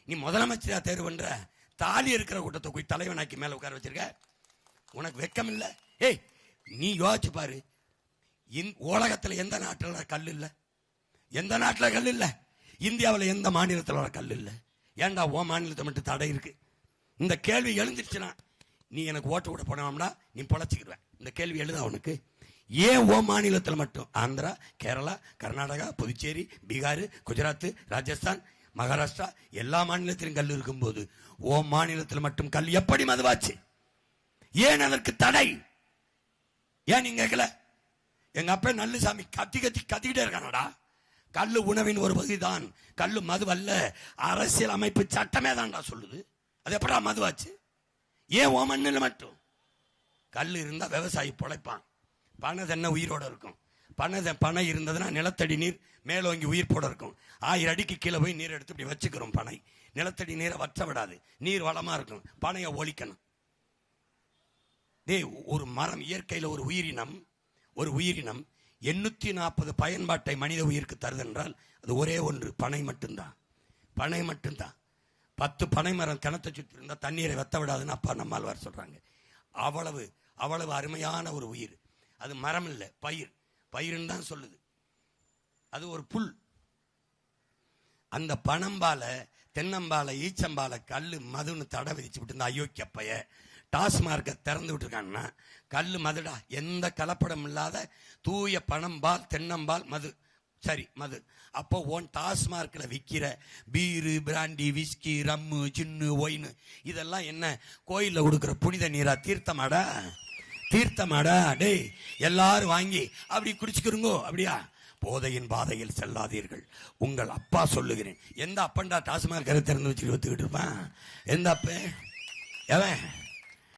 நீ முதலமைச்சரா தேர்வு பண்ற, தாலி இருக்கிற கூட்டத்தை போய் தலைவனாக்கி மேல உட்கார வச்சிருக்க. உனக்கு வெக்கம் இல்ல? ஏய், நீ யோசிச்சு பாரு, உலகத்துல எந்த நாட்டுல கல் இல்ல? எந்த நாட்டுல கல் இல்ல? இந்தியாவில் எந்த மாநிலத்தில் கல் இல்ல? ஏன்டா ஓ மாநிலத்தை மட்டும் தடை இருக்கு? இந்த கேள்வி எழுந்துருச்சுன்னா நீ எனக்கு ஓட்டு கூட போனோம்னா நீ பொழைச்சிக்கிடுவேன். இந்த கேள்வி எழுத அவனுக்கு. ஏன் ஓ மாநிலத்தில் மட்டும்? ஆந்திரா, கேரளா, கர்நாடகா, புதுச்சேரி, பீகார், குஜராத், ராஜஸ்தான், மகாராஷ்டிரா எல்லா மாநிலத்திலும் கல் இருக்கும்போது ஓ மாநிலத்தில் மட்டும் கல் எப்படி மதுவாச்சு? ஏன் அதற்கு தடை? ஏன் நீங்க கேட்கல? எங்க அப்பா நல்லுசாமி கத்திக்கிட்டே இருக்கானடா. கல்லு உணவின் ஒரு பகுதிதான், கல்லு மது அல்ல, அரசியல் அமைப்பு சட்டமே தான்டா சொல்லுது. அது எப்படா மதுவாச்சு? ஏன் ஓ மண்ணில் மட்டும்? கல் இருந்தா விவசாயி பொழைப்பான். பனை தென்ன உயிரோட இருக்கும். பனை இருந்ததுன்னா நிலத்தடி நீர் மேலோங்கி உயிர் போட இருக்கும். 1000 அடிக்கு கீழே போய் நீர் எடுத்து இப்படி வச்சுக்கிறோம். பனை நிலத்தடி நீரை வற்ற விடாது, நீர் வளமா இருக்கும். பனையை ஒழிக்கணும். ஒரு மரம், இயற்கையில் ஒரு உயிரினம் 840 பயன்பாட்டை மனித உயிருக்கு தருது என்றால் அது ஒரே ஒன்று, பனை மட்டும்தான். 10 பனை மரம் கிணத்தை சுற்றி இருந்தால் தண்ணீரை வத்த விடாதுன்னு அப்பா நம்மாழ்வார் சொல்றாங்க. அவ்வளவு அருமையான ஒரு உயிர். அது மரம் இல்லை, பயிர்ன்னு தான் சொல்லுது. அது ஒரு புல். அந்த பனம்பால, தென்னம்பால, ஈச்சம்பால கல்லு மதுன்னு தடை விதிச்சு விட்டு இந்த அயோக்கியப்பைய டாஸ்மார்க்கை திறந்து விட்டுருக்காங்கன்னா கல்லு மதுடா, எந்த கலப்படம் இல்லாத தூய பனம்பால், தென்னம்பால், மது. சரி, மது. அப்போ ஓன் டாஸ்மார்க்கில் விற்கிற பீரு, பிராண்டி, விஸ்கி, ரம்மு, சின்னு, ஒயின் இதெல்லாம் என்ன கோயிலில் கொடுக்குற புனித நீரா? தீர்த்தமாடா டேய், எல்லாரும் வாங்கி அப்படி குடிச்சுக்கிறோங்கோ. அப்படியா? போதையின் பாதையில் செல்லாதீர்கள், உங்கள் அப்பா சொல்லுகிறேன். எந்த அப்பண்டா டாஸ்மார்க் திறந்து வச்சுக்கிட்டு இருப்பான்? எந்த அப்ப? எவன்?